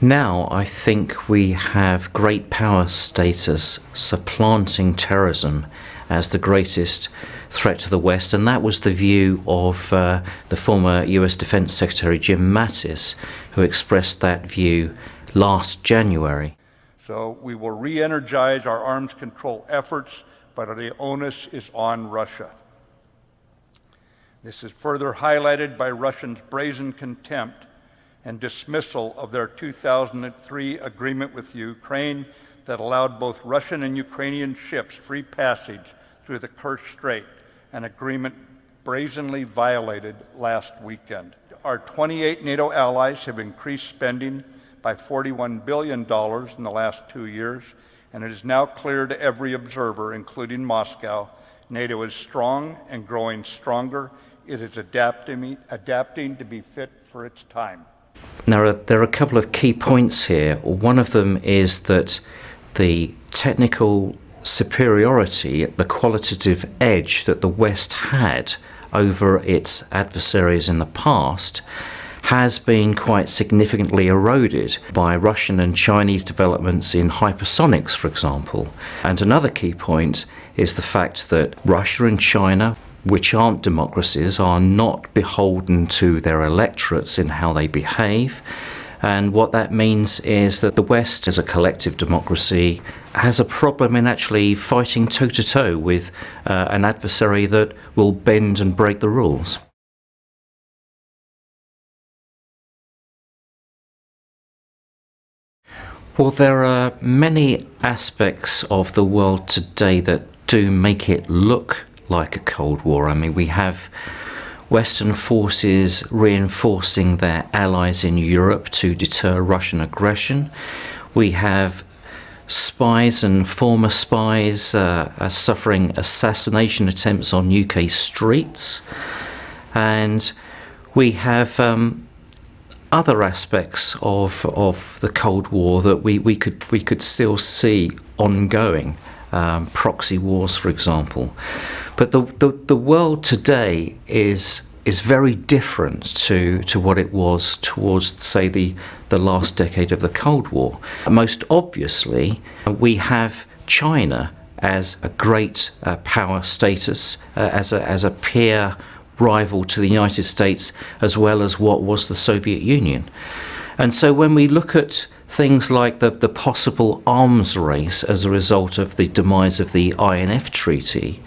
Now I think we have great power status supplanting terrorism as the greatest threat to the West, and that was the view of the former US Defense Secretary Jim Mattis, who expressed that view last January. So we will re-energize our arms control efforts, but the onus is on Russia. This is further highlighted by Russia's brazen contempt and dismissal of their 2003 agreement with Ukraine that allowed both Russian and Ukrainian ships free passage through the Kerch Strait, an agreement brazenly violated last weekend. Our 28 NATO allies have increased spending by $41 billion in the last 2 years, and it is now clear to every observer, including Moscow, NATO is strong and growing stronger. It is adapting to be fit for its time. Now, there are a couple of key points here. One of them is that the technical superiority, the qualitative edge that the West had over its adversaries in the past has been quite significantly eroded by Russian and Chinese developments in hypersonics, for example. And another key point is the fact that Russia and China, which aren't democracies, are not beholden to their electorates in how they behave. And what that means is that the West, as a collective democracy, has a problem in actually fighting toe-to-toe with an adversary that will bend and break the rules. Well, there are many aspects of the world today that do make it look like a Cold War. I mean, we have Western forces reinforcing their allies in Europe to deter Russian aggression. We have spies and former spies suffering assassination attempts on UK streets. And we have other aspects of the Cold War that we could still see ongoing, proxy wars, for example. But the world today is very different to what it was towards, say, the last decade of the Cold War. Most obviously, we have China as a great power status, as a peer rival to the United States, as well as what was the Soviet Union. And so when we look at things like the possible arms race as a result of the demise of the INF Treaty,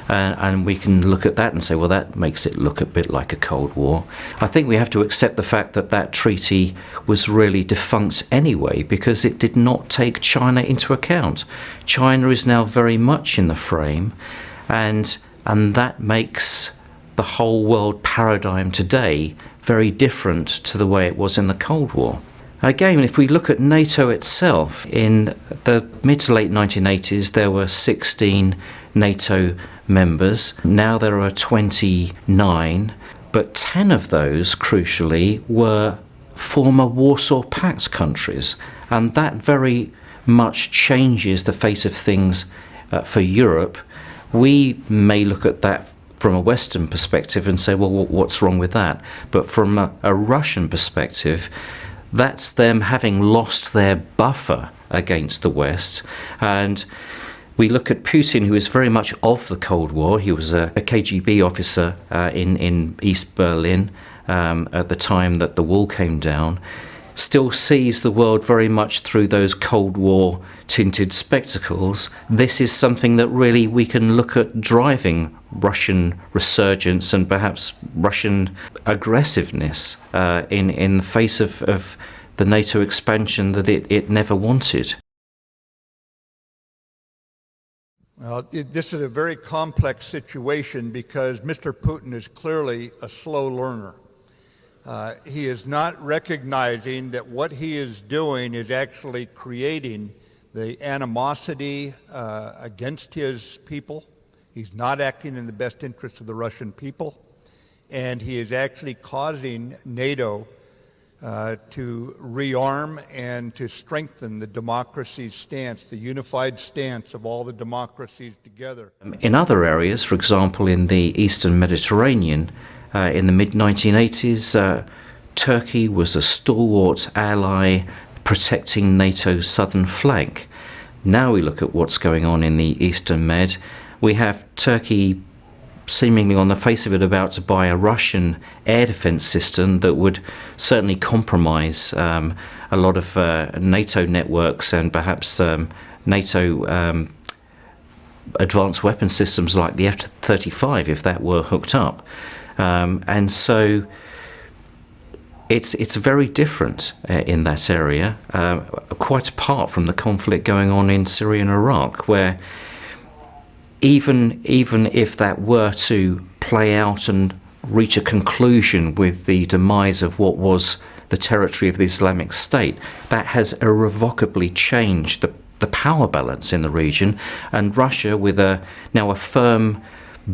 and we can look at that and say, well, that makes it look a bit like a Cold War. I think we have to accept the fact that that treaty was really defunct anyway, because it did not take China into account. China is now very much in the frame, and that makes the whole world paradigm today very different to the way it was in the Cold War. Again, if we look at NATO itself, in the mid to late 1980s, there were 16 NATO members. Now there are 29, but 10 of those, crucially, were former Warsaw Pact countries. And that very much changes the face of things for Europe. We may look at that from a Western perspective and say, well, what's wrong with that? But from a Russian perspective, that's them having lost their buffer against the West. And we look at Putin, who is very much of the Cold War. He was a KGB officer in East Berlin at the time that the wall came down, still sees the world very much through those Cold War tinted spectacles. This is something that really we can look at driving Russian resurgence and perhaps Russian aggressiveness in the face of the NATO expansion that it never wanted. Well, this is a very complex situation because Mr. Putin is clearly a slow learner. He is not recognizing that what he is doing is actually creating the animosity against his people. He's not acting in the best interest of the Russian people, and he is actually causing NATO to rearm and to strengthen the democracy's stance, the unified stance of all the democracies together. In other areas, for example, in the Eastern Mediterranean, in the mid-1980s, Turkey was a stalwart ally protecting NATO's southern flank. Now we look at what's going on in the Eastern Med. We have Turkey seemingly on the face of it about to buy a Russian air defense system that would certainly compromise a lot of NATO networks and perhaps NATO advanced weapon systems like the F-35 if that were hooked up. And so it's very different in that area, quite apart from the conflict going on in Syria and Iraq, where even if that were to play out and reach a conclusion with the demise of what was the territory of the Islamic State, that has irrevocably changed the power balance in the region, and Russia, with now a firm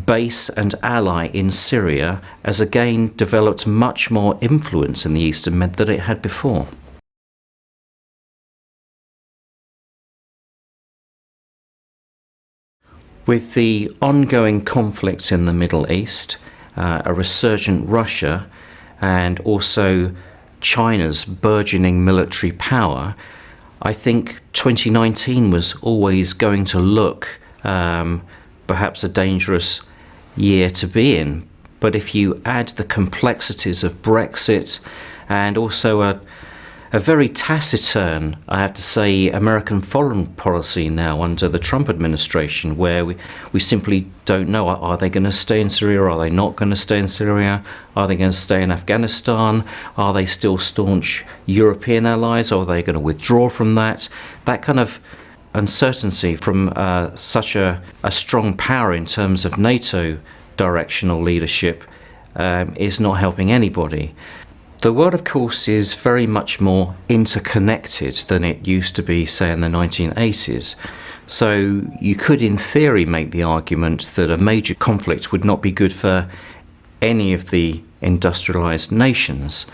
base and ally in Syria, has again developed much more influence in the Eastern Med than it had before. With the ongoing conflict in the Middle East, a resurgent Russia, and also China's burgeoning military power, I think 2019 was always going to look perhaps a dangerous year to be in. But if you add the complexities of Brexit and also a very taciturn, I have to say, American foreign policy now under the Trump administration, where we simply don't know, are they going to stay in Syria, are they not going to stay in Syria, are they going to stay in Afghanistan, are they still staunch European allies, or are they going to withdraw from that? That kind of uncertainty from such a strong power in terms of NATO directional leadership is not helping anybody. The world, of course, is very much more interconnected than it used to be, say, in the 1980s. So you could, in theory, make the argument that a major conflict would not be good for any of the industrialized nations.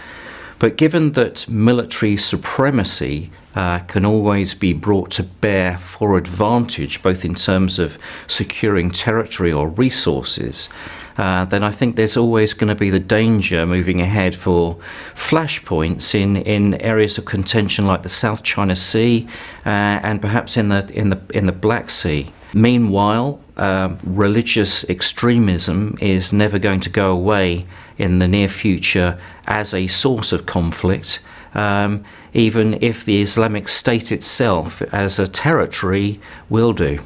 But given that military supremacy can always be brought to bear for advantage, both in terms of securing territory or resources, then I think there's always going to be the danger moving ahead for flashpoints in areas of contention like the South China Sea and perhaps in the Black Sea. Meanwhile, religious extremism is never going to go away in the near future as a source of conflict, even if the Islamic State itself as a territory will do.